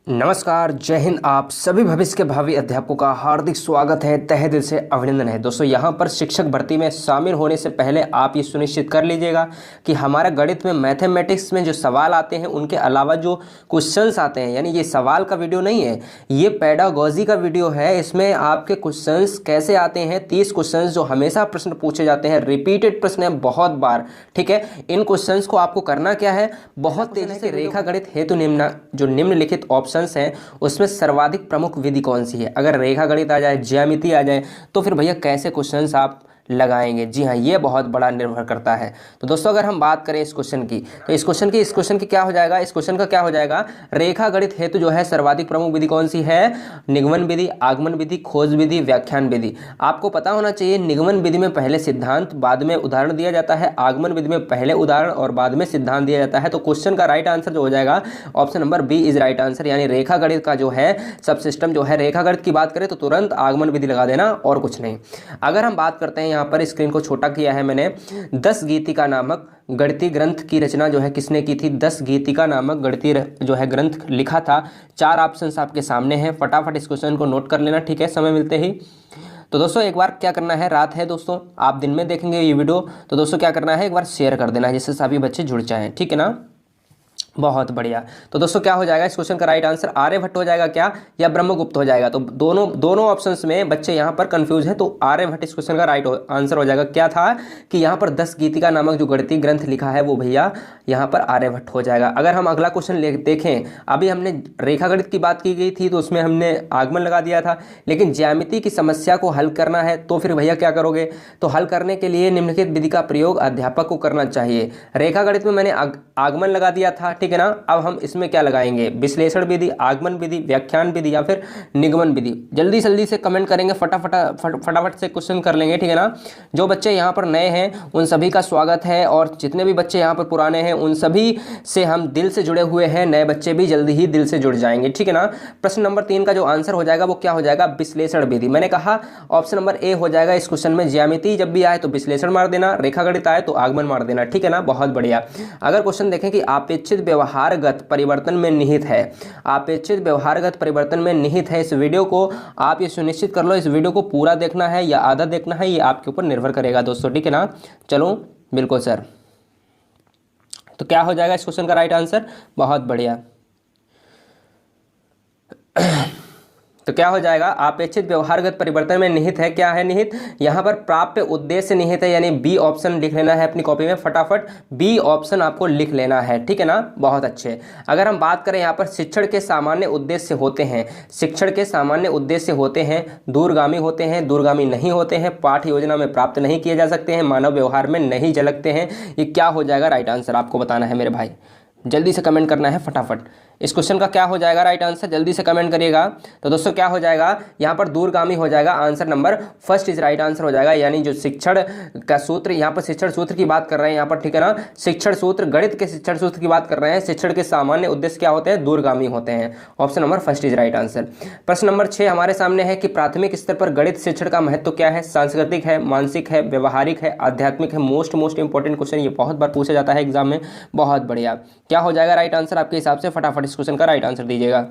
नमस्कार, जय हिंद। आप सभी भविष्य के भावी अध्यापकों का हार्दिक स्वागत है, तहे दिल से अभिनंदन है। दोस्तों, यहाँ पर शिक्षक भर्ती में शामिल होने से पहले आप ये सुनिश्चित कर लीजिएगा कि हमारा गणित में मैथमेटिक्स में जो सवाल आते हैं उनके अलावा जो क्वेश्चंस आते हैं, यानी ये सवाल का वीडियो नहीं है, ये पेडागॉजी का वीडियो है। इसमें आपके क्वेश्चंस कैसे आते हैं, 30 क्वेश्चंस जो हमेशा प्रश्न पूछे जाते हैं, रिपीटेड प्रश्न है बहुत बार, ठीक है। इन क्वेश्चंस को आपको करना क्या है, बहुत तेजी से रेखा गणित हेतु निम्नलिखित ऑप्शन हैं उसमें सर्वाधिक प्रमुख विधि कौन सी है। अगर रेखा गणित आ जाए, ज्यामिति आ जाए, तो फिर भैया कैसे क्वेश्चंस आप लगाएंगे। जी हाँ, ये बहुत बड़ा निर्भर करता है। तो दोस्तों, अगर हम बात करें इस क्वेश्चन की, तो इस क्वेश्चन की क्या हो जाएगा, इस क्वेश्चन का क्या हो जाएगा, रेखा गणित हेतु जो है सर्वाधिक प्रमुख विधि कौन सी है, निगमन विधि, आगमन विधि, खोज विधि, व्याख्यान विधि। आपको पता होना चाहिए, निगमन विधि में पहले सिद्धांत बाद में उदाहरण दिया जाता है, आगमन विधि में पहले उदाहरण और बाद में सिद्धांत दिया जाता है। तो क्वेश्चन का राइट आंसर जो हो जाएगा option number B is right answer, यानी रेखा गणित का जो है सब सिस्टम जो है, रेखा गणित की बात करें तो तुरंत आगमन विधि लगा देना और कुछ नहीं। अगर हम बात करते हैं, यहाँ पर स्क्रीन को छोटा किया है मैंने, 10 गीतिका नामक गणितीय ग्रंथ की रचना जो है किसने की थी, 10 गीतिका नामक गणितीय जो है ग्रंथ लिखा था। 4 ऑप्शंस आपके सामने हैं, फटाफट इस क्वेश्चन को नोट कर लेना, ठीक है, समय मिलते ही। तो दोस्तों, एक बार क्या करना है, रात है दोस्तों, आप दिन में देखेंगे ये वीडियो, तो दोस्तों क्या करना है, एक बार शेयर कर देना है जिससे सभी बच्चे जुड़ जाएं, ठीक है ना। बहुत बढ़िया। तो दोस्तों क्या हो जाएगा, इस क्वेश्चन का राइट आंसर आर्यभट्ट हो जाएगा क्या, या ब्रह्मगुप्त हो जाएगा। तो दोनों ऑप्शंस में बच्चे यहाँ पर कंफ्यूज है, तो आर्यभट्ट इस क्वेश्चन का राइट आंसर हो जाएगा। क्या था कि यहाँ पर 10 गीतिका नामक जो गणितीय ग्रंथ लिखा है वो भैया यहाँ पर आर्यभट्ट हो जाएगा। अगर हम अगला क्वेश्चन देखें, अभी हमने रेखा गणित की बात की गई थी तो उसमें हमने आगमन लगा दिया था, लेकिन ज्यामिति की समस्या को हल करना है तो फिर भैया क्या करोगे, तो हल करने के लिए निम्नलिखित विधि का प्रयोग अध्यापक को करना चाहिए। रेखा गणित में मैंने आगमन लगा दिया था, ठीक है ना। अब हम इसमें क्या लगाएंगे, विश्लेषण विधि, आगमन विधि, व्याख्यान विधि या फिर निगमन विधि। जल्दी से कमेंट करेंगे, फटाफट से क्वेश्चन कर लेंगे, ठीक है ना। जो बच्चे यहाँ पर नए हैं उन सभी का स्वागत है, और जितने भी बच्चे यहाँ पर पुराने हैं उन सभी से हम दिल से जुड़े हुए हैं, नए बच्चे भी जल्दी ही दिल से जुड़ जाएंगे, ठीक है ना। प्रश्न नंबर 3 का जो आंसर हो जाएगा वो क्या हो जाएगा, विश्लेषण विधि। मैंने कहा ऑप्शन नंबर ए हो जाएगा इस क्वेश्चन में। ज्यामिति जब भी आए तो विश्लेषण मार देना, रेखा गणित आए तो आगमन मार देना, ठीक है ना। बहुत बढ़िया। अगर क्वेश्चन देखें कि अपेक्षित व्यवहारगत परिवर्तन में निहित है, अपेक्षित व्यवहारगत परिवर्तन में निहित है, इस वीडियो को आप ये सुनिश्चित कर लो, इस वीडियो को पूरा देखना है या आधा देखना है, ये आपके ऊपर निर्भर करेगा दोस्तों, ठीक है ना। चलो बिल्कुल सर। तो क्या हो जाएगा इस क्वेश्चन का राइट आंसर, बहुत बढ़िया। तो क्या हो जाएगा, अपेक्षित व्यवहारगत परिवर्तन में निहित है, क्या है निहित, यहाँ पर प्राप्य उद्देश्य निहित है, यानी बी ऑप्शन लिख लेना है अपनी कॉपी में, फटाफट बी ऑप्शन आपको लिख लेना है, ठीक है ना। बहुत अच्छे। अगर हम बात करें यहाँ पर शिक्षण के सामान्य उद्देश्य होते हैं, शिक्षण के सामान्य उद्देश्य होते हैं, दूरगामी होते हैं, दूरगामी नहीं होते हैं, पाठ्य योजना में प्राप्त नहीं किए जा सकते हैं, मानव व्यवहार में नहीं झलकते हैं। ये क्या हो जाएगा राइट आंसर, आपको बताना है मेरे भाई, जल्दी से कमेंट करना है फटाफट। इस क्वेश्चन का क्या हो जाएगा राइट आंसर, जल्दी से कमेंट करिएगा। तो दोस्तों क्या हो जाएगा, यहाँ पर दूरगामी हो जाएगा, answer number first is right answer हो जाएगा। यानी जो शिक्षण का सूत्र, यहाँ पर शिक्षण सूत्र की बात कर रहे हैं यहाँ पर, ठीक है ना। शिक्षण सूत्र, गणित के शिक्षण सूत्र की बात कर रहे हैं। शिक्षण के सामान्य उद्देश्य क्या होते हैं, दूरगामी होते हैं। Option number first is right answer. प्रश्न नंबर 6 हमारे सामने है कि प्राथमिक स्तर पर गणित शिक्षण का महत्व क्या है, सांस्कृतिक है, मानसिक है, व्यवहारिक है, आध्यात्मिक है। मोस्ट इंपॉर्टेंट क्वेश्चन, ये बहुत बार पूछा जाता है एग्जाम में। बहुत बढ़िया। क्या हो जाएगा राइट आंसर आपके हिसाब से, फटाफट इस क्वेश्चन का राइट आंसर दीजिएगा।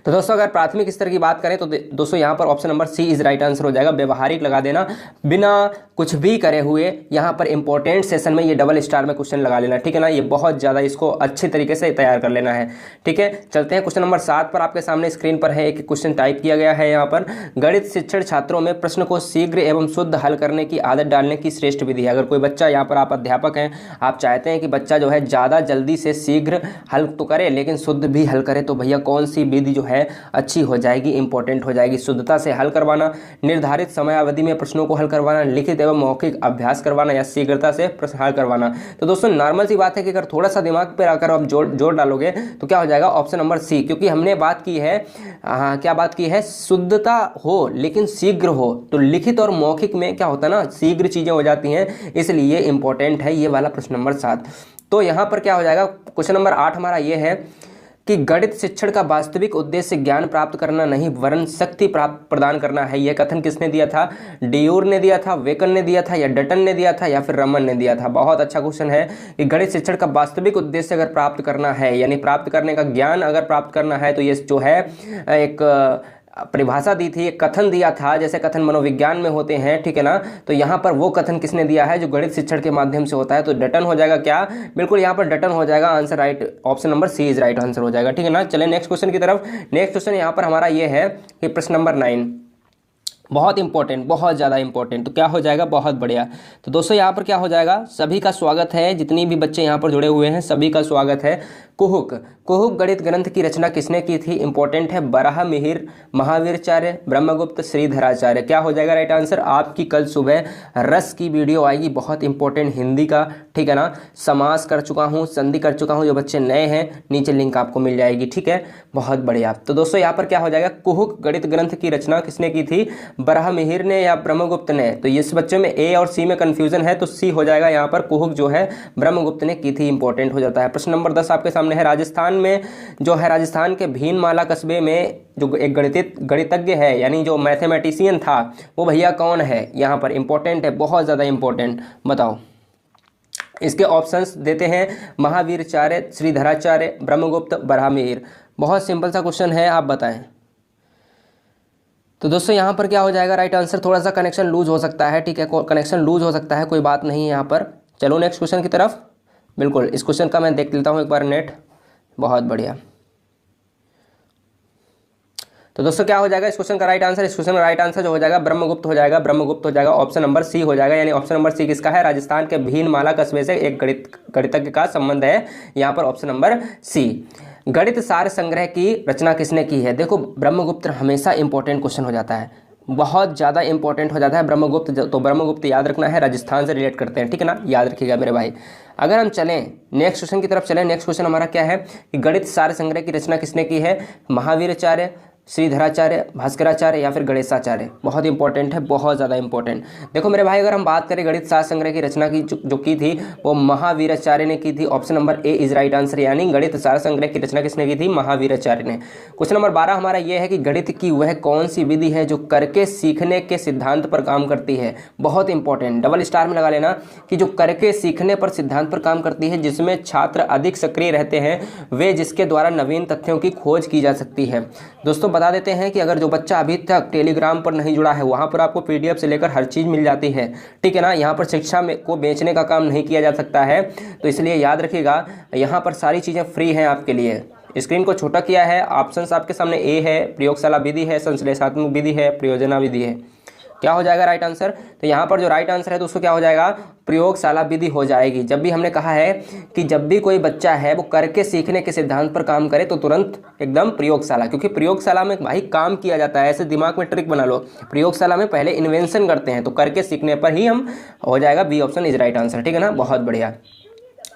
तो दोस्तों अगर प्राथमिक स्तर की बात करें तो दोस्तों यहाँ पर option number C is right answer हो जाएगा। व्यवहारिक लगा देना, बिना कुछ भी करे हुए यहाँ पर इंपॉर्टेंट सेशन में ये डबल स्टार में क्वेश्चन लगा लेना, ठीक है ना। ये बहुत ज़्यादा, इसको अच्छे तरीके से तैयार कर लेना है, ठीक है। चलते हैं क्वेश्चन नंबर 7 पर। आपके सामने स्क्रीन पर है, एक क्वेश्चन टाइप किया गया है यहाँ पर। गणित शिक्षण छात्रों में प्रश्न को शीघ्र एवं शुद्ध हल करने की आदत डालने की श्रेष्ठ विधि है। अगर कोई बच्चा, यहाँ पर आप अध्यापक हैं, आप चाहते हैं कि बच्चा जो है ज़्यादा जल्दी से शीघ्र हल तो करे लेकिन शुद्ध भी हल करे, तो भैया कौन सी विधि जो है अच्छी हो जाएगी, इंपॉर्टेंट हो जाएगी। शुद्धता से हल करवाना, निर्धारित समयावधि में प्रश्नों को हल करवाना, लिखित एवं मौखिक अभ्यास करवाना, या शीघ्रता से प्रश्न हल करवाना। तो दोस्तों नॉर्मल सी बात है कि अगर थोड़ा सा दिमाग पर आकर आप जोड़ डालोगे तो क्या हो जाएगा, ऑप्शन नंबर सी। क्योंकि हमने बात की है, क्या बात की है, शुद्धता हो लेकिन शीघ्र हो। तो लिखित और मौखिक में क्या होता है ना, शीघ्र चीजें हो जाती हैं, इसलिए इंपॉर्टेंट है ये वाला प्रश्न नंबर 7। तो यहाँ पर क्या हो जाएगा, क्वेश्चन नंबर 8 हमारा ये है, कि गणित शिक्षण का वास्तविक उद्देश्य ज्ञान प्राप्त करना नहीं वरन शक्ति प्राप्त प्रदान करना है। यह कथन किसने दिया था? डियूर ने दिया था, वेकन ने दिया था, या डटन ने दिया था, या फिर रमन ने दिया था। बहुत अच्छा क्वेश्चन है कि गणित शिक्षण का वास्तविक उद्देश्य अगर प्राप्त करना है, यानी प्राप्त करने का ज्ञान अगर प्राप्त करना है, तो ये जो है एक परिभाषा दी थी, एक कथन दिया था, जैसे कथन मनोविज्ञान में होते हैं, ठीक है ना। तो यहाँ पर वो कथन किसने दिया है? जो गणित शिक्षण के माध्यम से होता है। तो डटन हो जाएगा क्या? बिल्कुल यहाँ पर डटन हो जाएगा। Answer right, option number C is right answer हो जाएगा, ठीक है ना। चले नेक्स्ट क्वेश्चन की तरफ। नेक्स्ट क्वेश्चन यहाँ पर हमारा ये है कि प्रश्न नंबर 9 बहुत इंपॉर्टेंट, बहुत ज़्यादा इंपॉर्टेंट। तो क्या हो जाएगा? बहुत बढ़िया। तो दोस्तों यहाँ पर क्या हो जाएगा? सभी का स्वागत है, जितनी भी बच्चे यहाँ पर जुड़े हुए हैं सभी का स्वागत है। कुहुक, कुहुक गणित ग्रंथ की रचना किसने की थी? इंपॉर्टेंट है। बराहमिहिर, महावीराचार्य, ब्रह्मगुप्त, श्रीधराचार्य। क्या हो जाएगा राइट आंसर? आपकी कल सुबह रस की वीडियो आएगी, बहुत इंपॉर्टेंट हिंदी का, ठीक है ना। समास कर चुका हूँ, संधि कर चुका हूँ। जो बच्चे नए हैं नीचे लिंक आपको मिल जाएगी, ठीक है। बहुत बढ़िया। तो दोस्तों यहाँ पर क्या हो जाएगा? कुहुक गणित ग्रंथ की रचना किसने की थी? बराहमिहिर ने या ब्रह्मगुप्त ने? तो इस बच्चे में ए और सी में कंफ्यूजन है, तो सी हो जाएगा यहाँ पर। कुहुक जो है ब्रह्मगुप्त ने की थी, इंपॉर्टेंट हो जाता है। प्रश्न नंबर 10 आपके सामने है। राजस्थान में जो है, राजस्थान के भीनमाला कस्बे में जो एक गणितज्ञ है, यानी जो मैथमेटिशियन था, वो भैया कौन है? यहाँ पर इंपॉर्टेंट है, बहुत ज़्यादा इंपॉर्टेंट। बताओ, इसके ऑप्शंस देते हैं। महावीराचार्य, श्रीधराचार्य, ब्रह्मगुप्त, बराहमिहिर। बहुत सिंपल सा क्वेश्चन है, आप बताएं। तो दोस्तों यहाँ पर क्या हो जाएगा राइट आंसर? थोड़ा सा कनेक्शन लूज हो सकता है, ठीक है, कनेक्शन लूज हो सकता है, कोई बात नहीं है यहाँ पर। चलो नेक्स्ट क्वेश्चन की तरफ। बिल्कुल, इस क्वेश्चन का मैं देख लेता हूँ एक बार नेट। बहुत बढ़िया। तो दोस्तों क्या हो जाएगा इस क्वेश्चन का राइट आंसर? इस क्वेश्चन का राइट आंसर जो हो जाएगा ब्रह्मगुप्त हो जाएगा, ब्रह्मगुप्त हो जाएगा। ऑप्शन नंबर सी हो जाएगा, यानी ऑप्शन नंबर सी किसका है? राजस्थान के भीनमाला कस्बे से एक गणितज्ञ का संबंध है यहाँ पर, ऑप्शन नंबर सी। गणित सार संग्रह की रचना किसने की है? देखो, ब्रह्मगुप्त हमेशा इंपॉर्टेंट क्वेश्चन हो जाता है, बहुत ज़्यादा इंपॉर्टेंट हो जाता है ब्रह्मगुप्त। तो ब्रह्मगुप्त याद रखना है, राजस्थान से रिलेट करते हैं, ठीक है ना, याद रखिएगा मेरे भाई। अगर हम चलें नेक्स्ट क्वेश्चन की तरफ चलें। नेक्स्ट क्वेश्चन हमारा क्या है कि गणित सार संग्रह की रचना किसने की है? महावीराचार्य, श्रीधराचार्य, भास्कराचार्य, या फिर गणेशाचार्य। बहुत इंपॉर्टेंट है, बहुत ज़्यादा इंपॉर्टेंट। देखो मेरे भाई, अगर हम बात करें गणित सार संग्रह की रचना की जो की थी, वो महावीराचार्य ने की थी। Option number A is right answer, यानी गणित सार संग्रह की रचना किसने की थी? महावीराचार्य ने। क्वेश्चन नंबर 12 हमारा ये है कि गणित की वह कौन सी विधि है जो करके सीखने के सिद्धांत पर काम करती है? बहुत इंपॉर्टेंट, डबल स्टार में लगा लेना कि जो करके सीखने पर सिद्धांत पर काम करती है, जिसमें छात्र अधिक सक्रिय रहते हैं, वे जिसके द्वारा नवीन तथ्यों की खोज की जा सकती है। दोस्तों बता देते हैं कि अगर जो बच्चा अभी तक टेलीग्राम पर नहीं जुड़ा है, वहां पर आपको पीडीएफ से लेकर हर चीज़ मिल जाती है, ठीक है ना। यहाँ पर शिक्षा में को बेचने का काम नहीं किया जा सकता है, तो इसलिए याद रखिएगा यहाँ पर सारी चीज़ें फ्री हैं आपके लिए। स्क्रीन को छोटा किया है, ऑप्शंस आपके सामने ए है, प्रयोगशाला विधि है, संश्लेषणात्मक विधि है, प्रयोजना विधि है। क्या हो जाएगा राइट आंसर? तो यहाँ पर जो राइट आंसर है दोस्तों क्या हो जाएगा? प्रयोगशाला विधि हो जाएगी। जब भी हमने कहा है कि जब भी कोई बच्चा है वो करके सीखने के सिद्धांत पर काम करे, तो तुरंत एकदम प्रयोगशाला, क्योंकि प्रयोगशाला में भाई काम किया जाता है। ऐसे दिमाग में ट्रिक बना लो, प्रयोगशाला में पहले इन्वेंशन करते हैं, तो करके सीखने पर ही हम हो जाएगा। B option is right answer, ठीक है ना। बहुत बढ़िया।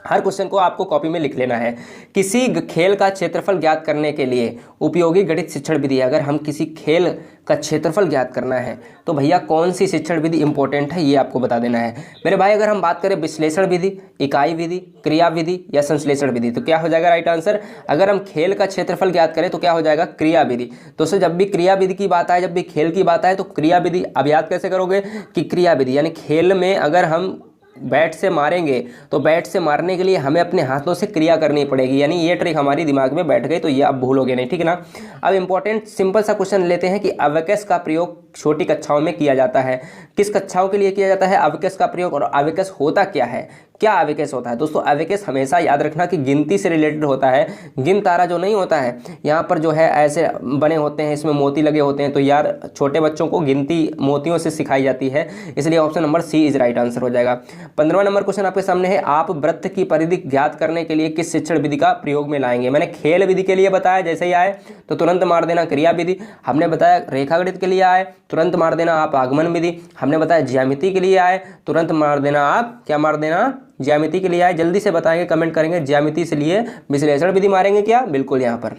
हर क्वेश्चन को आपको कॉपी में लिख लेना है। किसी खेल का क्षेत्रफल ज्ञात करने के लिए उपयोगी गणित शिक्षण विधि, अगर हम किसी खेल का क्षेत्रफल ज्ञात करना है तो भैया कौन सी शिक्षण विधि इंपॉर्टेंट है, ये आपको बता देना है मेरे भाई। अगर हम बात करें विश्लेषण विधि, इकाई विधि, क्रिया विधि या संश्लेषण विधि, तो क्या हो जाएगा राइट आंसर? अगर हम खेल का क्षेत्रफल ज्ञात करें तो क्या हो जाएगा? क्रिया विधि। दोस्तों जब भी क्रिया विधि की बात आए, जब भी खेल की बात आए, तो क्रिया विधि अब याद कैसे करोगे कि क्रिया विधि यानी खेल में अगर हम बैट से मारेंगे तो बैट से मारने के लिए हमें अपने हाथों से क्रिया करनी पड़ेगी, यानी ये ट्रिक हमारी दिमाग में बैठ गई, तो ये आप भूलोगे नहीं, ठीक है ना। अब इंपॉर्टेंट सिंपल सा क्वेश्चन लेते हैं कि अबेकस का प्रयोग छोटी कक्षाओं में किया जाता है। किस कक्षाओं के लिए किया जाता है अबेकस का प्रयोग, और अबेकस होता क्या है? क्या अबेकस होता है? दोस्तों अबेकस हमेशा याद रखना कि गिनती से रिलेटेड होता है। गिन तारा जो नहीं होता है, यहाँ पर जो है ऐसे बने होते हैं, इसमें मोती लगे होते हैं, तो यार छोटे बच्चों को गिनती मोतियों से सिखाई जाती है, इसलिए option number C is right answer हो जाएगा। 15वां नंबर क्वेश्चन आपके सामने है, आप वृत्त की परिधि ज्ञात करने के लिए किस शिक्षण विधि का प्रयोग में लाएंगे? मैंने खेल विधि के लिए बताया, जैसे ही आए तो तुरंत मार देना क्रिया विधि। हमने बताया रेखा गणित के लिए आए तुरंत मार देना आप आगमन विधि। हमने बताया ज्यामिति के लिए आए तुरंत मार देना आप, क्या मार देना? ज्यामिति के लिए आए। जल्दी से बताएंगे, कमेंट करेंगे ज्यामिति से लिए विश्लेषण विधि मारेंगे क्या? बिल्कुल यहाँ पर।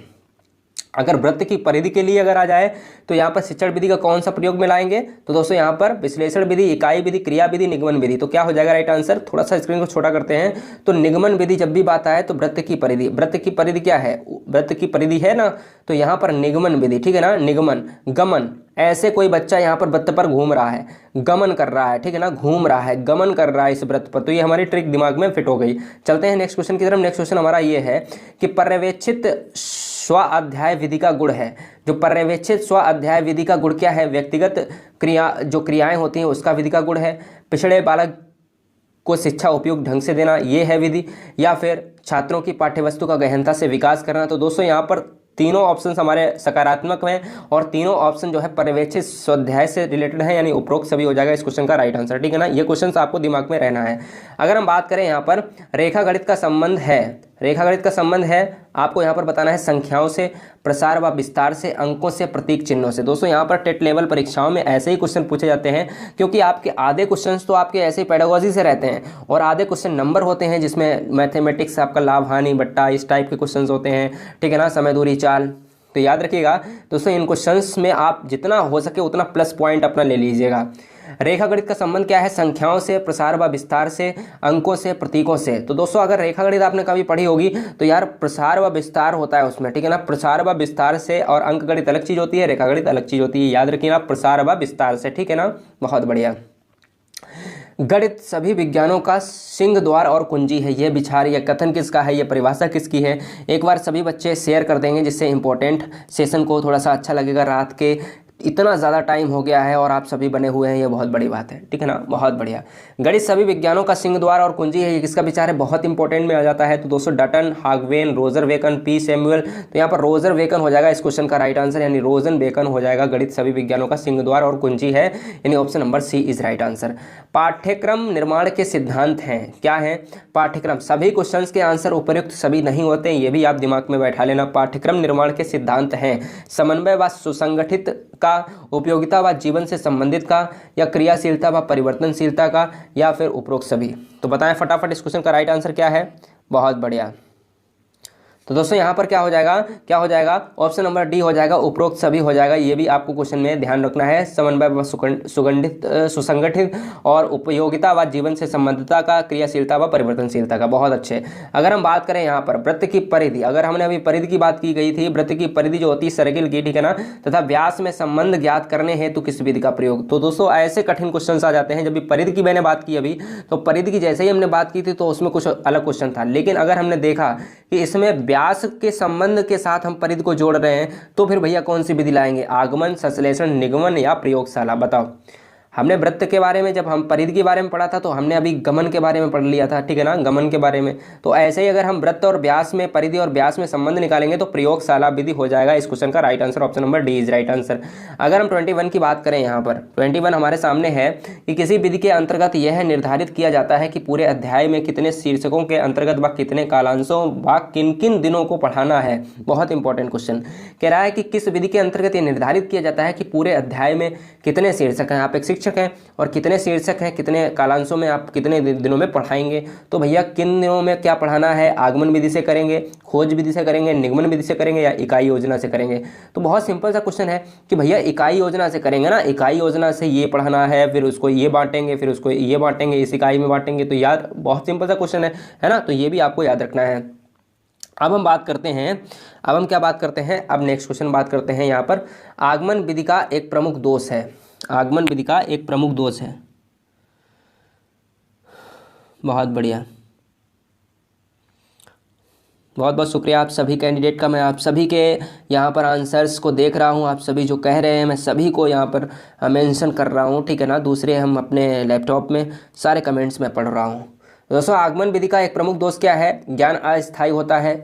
अगर वृत्त की परिधि के लिए अगर आ जाए तो यहाँ पर शिक्षण विधि का कौन सा प्रयोग में लाएंगे, तो दोस्तों यहाँ पर विश्लेषण विधि, इकाई विधि, क्रिया विधि, निगमन विधि। तो क्या हो जाएगा राइट आंसर, थोड़ा सा स्क्रीन को छोटा करते हैं, तो निगमन विधि जब भी बात आए तो वृत्त की परिधि, वृत्त की परिधि क्या है, वृत्त की परिधि है ना, तो यहाँ पर निगमन विधि, ठीक है ना, निगमन, गमन, ऐसे कोई बच्चा यहाँ पर वृत्त पर घूम रहा है, गमन कर रहा है, ठीक है ना, घूम रहा है, गमन कर रहा है इस वृत्त पर, तो ये हमारी ट्रिक दिमाग में फिट हो गई। चलते हैं नेक्स्ट क्वेश्चन की तरफ। नेक्स्ट क्वेश्चन हमारा ये है कि पर्यवेक्षित स्व अध्याय विधि का गुण है। जो पर्यवेक्षित स्व अध्याय विधि का गुण क्या है, व्यक्तिगत जो क्रियाएं होती हैं उसका विधि का गुण है, पिछड़े बालक को शिक्षा उपयुक्त ढंग से देना ये है विधि, या फिर छात्रों की पाठ्यवस्तु का गहनता से विकास करना। तो दोस्तों यहाँ पर तीनों ऑप्शन हमारे सकारात्मक हैं और तीनों ऑप्शन जो है पर्यवेक्षित स्वाध्याय से रिलेटेड है, यानी उपरोक्त सभी हो जाएगा इस क्वेश्चन का राइट आंसर, ठीक है ना। ये क्वेश्चन आपको दिमाग में रहना है। अगर हम बात करें यहाँ पर रेखा गणित का संबंध है, रेखा गणित का संबंध है आपको यहाँ पर बताना है संख्याओं से, प्रसार व विस्तार से, अंकों से, प्रतीक चिन्हों से। दोस्तों यहाँ पर टेट लेवल परीक्षाओं में ऐसे ही क्वेश्चन पूछे जाते हैं, क्योंकि आपके आधे क्वेश्चंस तो आपके ऐसे पेडागोजी से रहते हैं और आधे क्वेश्चन नंबर होते हैं जिसमें मैथमेटिक्स आपका लाभ हानि बट्टा इस टाइप के क्वेश्चन होते हैं, ठीक है ना, समय दूरी चाल। तो याद रखिएगा दोस्तों इन क्वेश्चंस में आप जितना हो सके उतना प्लस पॉइंट अपना ले लीजिएगा। रेखा गणित का संबंध क्या है, संख्याओं से, प्रसार व विस्तार से, अंकों से, प्रतीकों से। तो दोस्तों अगर रेखा गणित आपने कभी पढ़ी होगी तो यार प्रसार व विस्तार होता है उसमें, ठीक है ना, प्रसार व विस्तार से, और अंक गणित अलग चीज होती है, रेखा गणित अलग चीज होती है, याद रखिएगा प्रसार व विस्तार से, ठीक है ना, बहुत बढ़िया। गणित सभी विज्ञानों का सिंह द्वार और कुंजी है, यह विचार या कथन किसका है, यह परिभाषा किसकी है। एक बार सभी बच्चे शेयर कर देंगे जिससे इंपॉर्टेंट सेशन को थोड़ा सा अच्छा लगेगा। रात के इतना ज़्यादा टाइम हो गया है और आप सभी बने हुए हैं, ये बहुत बड़ी बात है, ठीक है ना, बहुत बढ़िया। गणित सभी विज्ञानों का सिंह द्वार और कुंजी है, ये किसका विचार है, बहुत इंपॉर्टेंट में आ जाता है। तो दोस्तों Dutton, Hogben, Roger Bacon, P Samuel. तो यहाँ पर रोजर बेकन हो जाएगा इस क्वेश्चन का राइट आंसर, यानी रोजन बेकन हो जाएगा। गणित सभी विज्ञानों का सिंह द्वार और कुंजी है, यानी option number C is right answer. पाठ्यक्रम निर्माण के सिद्धांत हैं, क्या है, पाठ्यक्रम, सभी क्वेश्चंस के आंसर उपयुक्त सभी नहीं होते, ये भी आप दिमाग में बैठा लेना। पाठ्यक्रम निर्माण के सिद्धांत हैं समन्वय व सुसंगठित का, उपयोगिता व जीवन से संबंधित का, या क्रियाशीलता व परिवर्तनशीलता का, या फिर उपरोक्त सभी। तो बताएं फटाफट इस क्वेश्चन का राइट आंसर क्या है, बहुत बढ़िया। तो दोस्तों यहाँ पर क्या हो जाएगा, क्या हो जाएगा, ऑप्शन नंबर डी हो जाएगा, उपरोक्त सभी हो जाएगा। ये भी आपको क्वेश्चन में ध्यान रखना है, समन्वय व सुसंगठित और उपयोगिता व जीवन से संबंधितता का, क्रियाशीलता व परिवर्तनशीलता का, बहुत अच्छे। अगर हम बात करें यहाँ पर वृत्त की परिधि, अगर हमने अभी परिधि की बात की गई थी, वृत्त की परिधि जो होती है सर्किल की, ठीक है ना, तथा व्यास में संबंध ज्ञात करने हेतु किस विधि का प्रयोग। तो दोस्तों ऐसे कठिन क्वेश्चन आ जाते हैं, जब भी परिधि की मैंने बात की अभी, तो परिधि की जैसे ही हमने बात की थी तो उसमें कुछ अलग क्वेश्चन था, लेकिन अगर हमने देखा कि इसमें व्यास के संबंध के साथ हम परिधि को जोड़ रहे हैं, तो फिर भैया कौन सी विधि लाएंगे, आगमन, संश्लेषण, निगमन या प्रयोगशाला, बताओ। हमने वृत्त के बारे में, जब हम परिधि के बारे में पढ़ा था तो हमने अभी गमन के बारे में पढ़ लिया था, ठीक है ना, गमन के बारे में। तो ऐसे ही अगर हम वृत्त और व्यास में, परिधि और व्यास में संबंध निकालेंगे तो प्रयोगशाला विधि हो जाएगा इस क्वेश्चन का right answer, option number D is right answer. अगर हम 21 की बात करें, यहाँ पर 21 हमारे सामने है कि किसी विधि के अंतर्गत यह निर्धारित किया जाता है कि पूरे अध्याय में कितने शीर्षकों के अंतर्गत व कितने कालांशों व किन किन दिनों को पढ़ाना है। बहुत इंपॉर्टेंट क्वेश्चन कह रहा है कि किस विधि के अंतर्गत यह निर्धारित किया जाता है कि पूरे अध्याय में कितने शीर्षक हैं, आप एक शिक्षक हैं और कितने शीर्षक हैं, कितने कालांशों में आप कितने दिनों में पढ़ाएंगे। तो भैया किन दिनों में क्या पढ़ाना है, आगमन विधि से करेंगे, खोज विधि से करेंगे, निगमन विधि से करेंगे या इकाई योजना से करेंगे। तो बहुत सिंपल सा क्वेश्चन है कि भैया इकाई योजना से करेंगे ना, इकाई योजना से ये पढ़ाना है, फिर उसको ये बांटेंगे, फिर उसको ये बांटेंगे, इस इकाई में बांटेंगे। तो यार बहुत सिंपल सा क्वेश्चन है ना, तो ये भी आपको याद रखना है। अब हम बात करते हैं, अब हम क्या बात करते हैं, अब नेक्स्ट क्वेश्चन बात करते हैं। यहाँ पर आगमन विधि का एक प्रमुख दोष है, आगमन विधि का एक प्रमुख दोष है, बहुत बढ़िया, बहुत बहुत शुक्रिया आप सभी कैंडिडेट का। मैं आप सभी के यहाँ पर आंसर्स को देख रहा हूँ, आप सभी जो कह रहे हैं मैं सभी को यहाँ पर मेंशन कर रहा हूँ, ठीक है ना। दूसरे हम अपने लैपटॉप में सारे कमेंट्स में पढ़ रहा हूँ। दोस्तों आगमन विधि का एक प्रमुख दोष क्या है, ज्ञान अस्थायी होता है,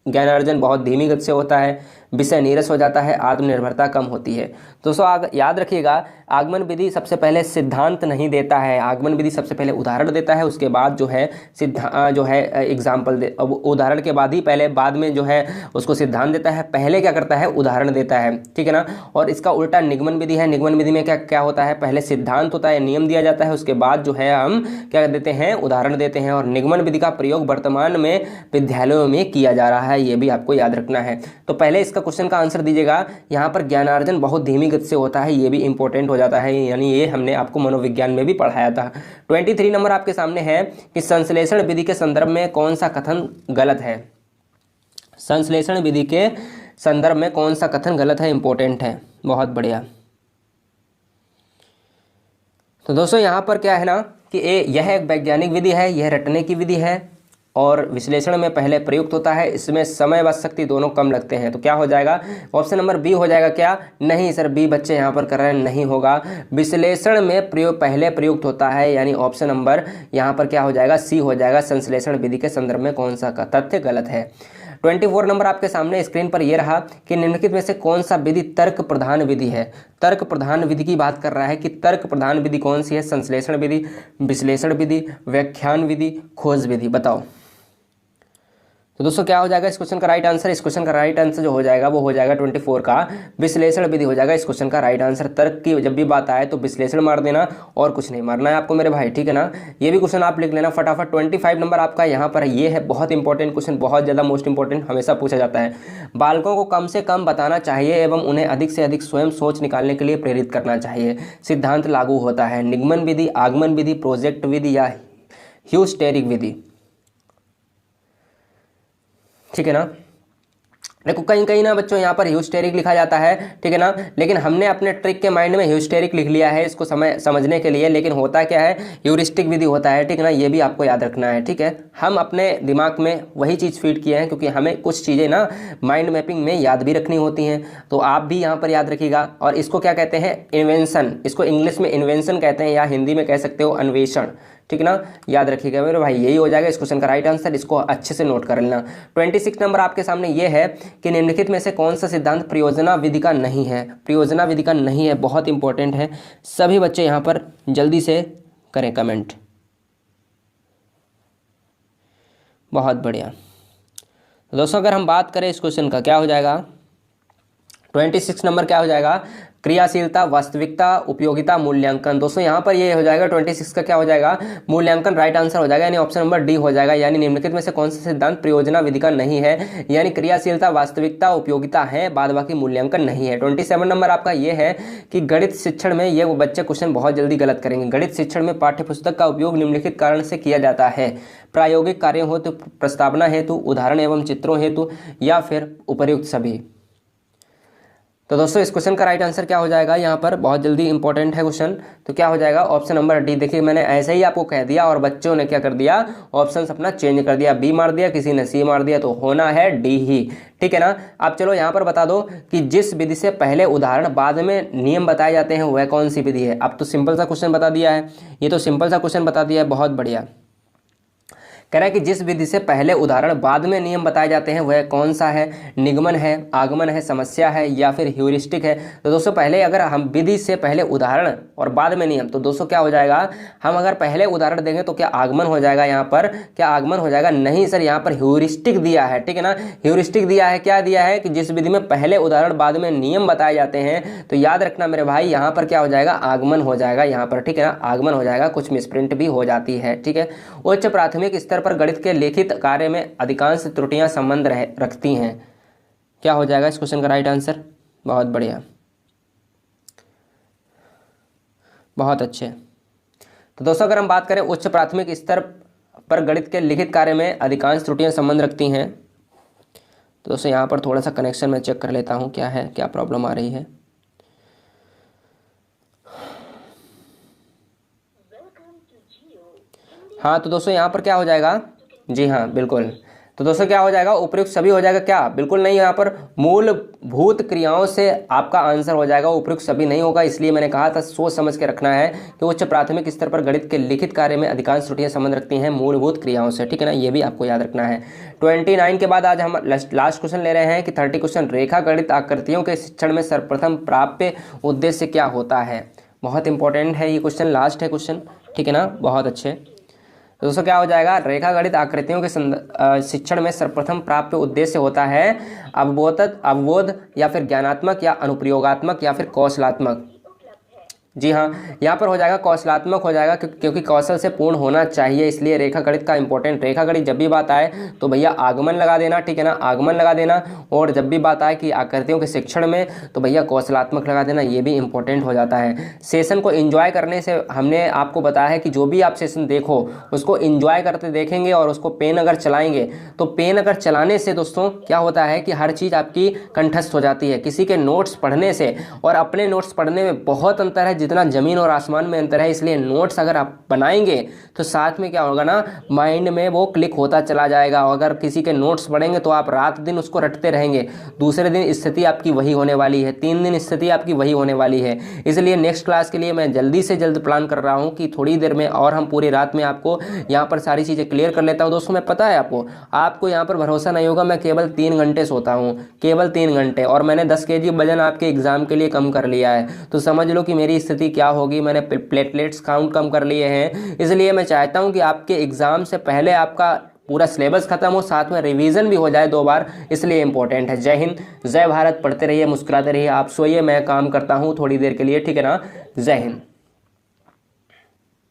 ज्ञान अर्जन बहुत धीमी गति से होता है, विषय नीरस हो जाता है, आत्मनिर्भरता कम होती है। दोस्तों याद रखिएगा आगमन विधि सबसे पहले सिद्धांत नहीं देता है, आगमन विधि सबसे पहले उदाहरण देता है, उसके बाद जो है जो है एग्जाम्पल दे, अब उदाहरण के बाद ही पहले बाद में जो है उसको सिद्धांत देता है, पहले क्या करता है उदाहरण देता है, ठीक है ना। और इसका उल्टा निगमन विधि है, निगमन विधि में क्या क्या होता है, पहले सिद्धांत होता है, नियम दिया जाता है, उसके बाद जो है हम क्या देते हैं उदाहरण देते हैं। और निगमन विधि का प्रयोग वर्तमान में विद्यालयों में किया जा रहा है, ये भी आपको याद रखना है। तो पहले इसका क्वेश्चन का आंसर दीजिएगा। यहाँ पर ज्ञानार्जन बहुत धीमी गति से होता है, ये भी इंपॉर्टेंट हो जाता है, यानी ये हमने आपको मनोविज्ञान में भी पढ़ाया था। 23 नंबर आपके सामने है कि संश्लेषण विधि के संदर्भ में कौन सा कथन गलत है। संश्लेषण विधि के संदर्भ में कौन सा कथन गलत है, इंपॉर्टेंट है, बहुत बढ़िया। तो दोस्तों यहाँ पर क्या है ना कि यह एक वैज्ञानिक विधि है, यह रटने की विधि है और विश्लेषण में पहले प्रयुक्त होता है, इसमें समय व शक्ति दोनों कम लगते हैं। तो क्या हो जाएगा, ऑप्शन नंबर बी हो जाएगा। क्या नहीं सर, बी बच्चे यहाँ पर कर रहे हैं, नहीं होगा। विश्लेषण में पहले प्रयुक्त होता है, यानी ऑप्शन नंबर यहाँ पर क्या हो जाएगा, सी हो जाएगा। संश्लेषण विधि के संदर्भ में कौन सा तथ्य गलत है। 24 नंबर आपके सामने स्क्रीन पर यह रहा कि निम्नलिखित में से कौन सा विधि तर्क प्रधान विधि है। तर्क प्रधान विधि की बात कर रहा है कि तर्क प्रधान विधि कौन सी है, संश्लेषण विधि, विश्लेषण विधि, व्याख्यान विधि, खोज विधि, बताओ। तो दोस्तों क्या हो जाएगा इस क्वेश्चन का राइट आंसर, इस क्वेश्चन का राइट आंसर जो हो जाएगा वो हो जाएगा 24 का विश्लेषण विधि हो जाएगा इस क्वेश्चन का राइट आंसर। तर्क की जब भी बात आए तो विश्लेषण मार देना और कुछ नहीं मारना है आपको मेरे भाई, ठीक है ना। ये भी क्वेश्चन आप लिख लेना फटाफट। 25 नंबर आपका यहाँ पर ये है, बहुत इंपॉर्टेंट क्वेश्चन, बहुत ज़्यादा मोस्ट इंपॉर्टेंट, हमेशा पूछा जाता है। बालकों को कम से कम बताना चाहिए एवं उन्हें अधिक से अधिक स्वयं सोच निकालने के लिए प्रेरित करना चाहिए। सिद्धांत लागू होता है निगमन विधि, आगमन विधि, प्रोजेक्ट विधि या ह्यूस्टेरिक विधि, ठीक है ना। देखो कहीं कहीं ना बच्चों यहाँ पर ह्यूस्टेरिक लिखा जाता है, ठीक है ना, लेकिन हमने अपने ट्रिक के माइंड में ह्यूस्टेरिक लिख लिया है इसको समझने के लिए, लेकिन होता क्या है, ह्यूरिस्टिक विधि होता है, ठीक है ना। ये भी आपको याद रखना है, ठीक है। हम अपने दिमाग में वही चीज़ फीड किए हैं क्योंकि हमें कुछ चीज़ें ना माइंड मैपिंग में याद भी रखनी होती हैं, तो आप भी यहाँ पर याद रखिएगा। और इसको क्या कहते हैं, इन्वेंशन, इसको इंग्लिश में इन्वेंशन कहते हैं या हिंदी में कह सकते हो अन्वेषण, ठीक है ना, याद रखिएगा मेरे भाई। यही हो जाएगा इस क्वेश्चन का राइट आंसर, इसको अच्छे से नोट कर लेना। 26 नंबर आपके सामने ये है कि निम्नलिखित में से कौन सा सिद्धांत प्रयोजना विधि का नहीं है। प्रयोजना विधि का नहीं है, बहुत इंपॉर्टेंट है, सभी बच्चे यहाँ पर जल्दी से करें कमेंट, बहुत बढ़िया। तो दोस्तों अगर हम बात करें इस क्वेश्चन का, क्या हो जाएगा 26 नंबर क्या हो जाएगा, क्रियाशीलता, वास्तविकता, उपयोगिता, मूल्यांकन। दोस्तों यहाँ पर ये हो जाएगा 26 का क्या हो जाएगा, मूल्यांकन राइट आंसर हो जाएगा, यानी ऑप्शन नंबर डी हो जाएगा। यानी निम्नलिखित में से कौन सा सिद्धांत प्रयोजना विधि का नहीं है, यानी क्रियाशीलता, वास्तविकता, उपयोगिता है, बाद बाकी मूल्यांकन नहीं है। 27 नंबर आपका ये है कि गणित शिक्षण में, ये वो बच्चे क्वेश्चन बहुत जल्दी गलत करेंगे। गणित शिक्षण में पाठ्यपुस्तक का उपयोग निम्नलिखित कारण से किया जाता है, प्रायोगिक कार्यों हेतु, प्रस्तावना हेतु, उदाहरण एवं चित्रों हेतु या फिर उपर्युक्त सभी। तो दोस्तों इस क्वेश्चन का राइट आंसर क्या हो जाएगा, यहाँ पर बहुत जल्दी इंपॉर्टेंट है क्वेश्चन, तो क्या हो जाएगा ऑप्शन नंबर डी। देखिए मैंने ऐसे ही आपको कह दिया और बच्चों ने क्या कर दिया, ऑप्शन अपना चेंज कर दिया, बी मार दिया, किसी ने सी मार दिया, तो होना है डी ही, ठीक है ना। अब चलो यहाँ पर बता दो कि जिस विधि से पहले उदाहरण बाद में नियम बताए जाते हैं वह कौन सी विधि है। अब तो सिंपल सा क्वेश्चन बता दिया है, ये तो सिंपल सा क्वेश्चन बता दिया है, बहुत बढ़िया। कह रहा है कि जिस विधि से पहले उदाहरण बाद में नियम बताए जाते हैं वह कौन सा है, निगमन है, आगमन है, समस्या है या फिर ह्यूरिस्टिक है। तो दोस्तों पहले अगर हम विधि से पहले उदाहरण और बाद में नियम, तो दोस्तों क्या हो जाएगा, हम अगर पहले उदाहरण देंगे तो क्या आगमन हो जाएगा, यहाँ पर क्या आगमन हो जाएगा, नहीं सर, यहाँ पर ह्यूरिस्टिक दिया है, ठीक है ना। ह्यूरिस्टिक दिया है, क्या दिया है कि जिस विधि में पहले उदाहरण बाद में नियम बताए जाते हैं, तो याद रखना मेरे भाई यहाँ पर क्या हो जाएगा, आगमन हो जाएगा यहाँ पर, ठीक है ना, आगमन हो जाएगा, कुछ मिसप्रिंट भी हो जाती है, ठीक है। उच्च प्राथमिक स्तर पर गणित के लिखित कार्य में अधिकांश त्रुटियां संबंध रखती हैं, क्या हो जाएगा इस क्वेश्चन का राइट आंसर, बहुत बढ़िया, बहुत अच्छे। तो दोस्तों अगर हम बात करें उच्च प्राथमिक स्तर पर गणित के लिखित कार्य में अधिकांश त्रुटियां संबंध रखती हैं, तो दोस्तों यहाँ पर थोड़ा सा कनेक्शन में चेक कर लेता हूँ क्या है, क्या प्रॉब्लम आ रही है। हाँ तो दोस्तों यहाँ पर क्या हो जाएगा, जी हाँ बिल्कुल, तो दोस्तों क्या हो जाएगा, उपयुक्त सभी हो जाएगा, क्या बिल्कुल नहीं, यहाँ पर मूलभूत क्रियाओं से आपका आंसर हो जाएगा, उपयुक्त सभी नहीं होगा। इसलिए मैंने कहा था सोच समझ के रखना है कि उच्च प्राथमिक स्तर पर गणित के लिखित कार्य में अधिकांश त्रुटियां संबंध रखती हैं मूलभूत क्रियाओं से, ठीक है ना, ये भी आपको याद रखना है। 29 के बाद आज हम लास्ट क्वेश्चन ले रहे हैं कि 30 क्वेश्चन, रेखा गणित आकृतियों के शिक्षण में सर्वप्रथम प्राप्य उद्देश्य क्या होता है। बहुत इंपॉर्टेंट है ये क्वेश्चन, लास्ट है क्वेश्चन, ठीक है ना, बहुत अच्छे। तो दोस्तों क्या हो जाएगा, रेखा गणित आकृतियों के शिक्षण में सर्वप्रथम प्राप्य उद्देश्य होता है अवबोध या फिर ज्ञानात्मक या अनुप्रयोगात्मक या फिर कौशलात्मक। जी हाँ, यहाँ पर हो जाएगा कौशलात्मक हो जाएगा, क्योंकि कौशल से पूर्ण होना चाहिए, इसलिए रेखा गणित का इंपॉर्टेंट। रेखा गणित जब भी बात आए तो भैया आगमन लगा देना, ठीक है ना, आगमन लगा देना। और जब भी बात आए कि आकृतियों के शिक्षण में तो भैया कौशलात्मक लगा देना, ये भी इंपॉर्टेंट हो जाता है। सेशन को एंजॉय करने से हमने आपको बताया है कि जो भी आप सेशन देखो उसको एंजॉय करते देखेंगे और उसको पेन अगर चलाएंगे तो पेन अगर चलाने से दोस्तों क्या होता है कि हर चीज़ आपकी कंठस्थ हो जाती है। किसी के नोट्स पढ़ने से और अपने नोट्स पढ़ने में बहुत अंतर है, जितना ज़मीन और आसमान में अंतर है। इसलिए नोट्स अगर आप बनाएंगे तो साथ में क्या होगा ना, माइंड में वो क्लिक होता चला जाएगा। अगर किसी के नोट्स पढ़ेंगे तो आप रात दिन उसको रटते रहेंगे, दूसरे दिन स्थिति आपकी वही होने वाली है, 3 दिन स्थिति आपकी वही होने वाली है। इसलिए नेक्स्ट क्लास के लिए मैं जल्दी से जल्द प्लान कर रहा हूँ कि थोड़ी देर में और हम पूरी रात में आपको यहाँ पर सारी चीज़ें क्लियर कर लेता हूँ। दोस्तों मैं पता है आपको यहाँ पर भरोसा नहीं होगा, मैं केवल 3 घंटे सोता हूँ, केवल 3 घंटे, और मैंने 10 kg वजन आपके एग्जाम के लिए कम कर लिया है। तो समझ लो कि मेरी स्थिति क्या होगी। मैंने प्लेटलेट्स काउंट कम कर लिए हैं। इसलिए मैं चाहता हूँ कि आपके एग्जाम से पहले आपका पूरा सिलेबस खत्म हो, साथ में रिवीजन भी हो जाए 2 बार, इसलिए इंपॉर्टेंट है। जय हिंद, जय भारत। पढ़ते रहिए, मुस्कुराते रहिए। आप सोइए, मैं काम करता हूँ थोड़ी देर के लिए, ठीक है ना। जय हिंद।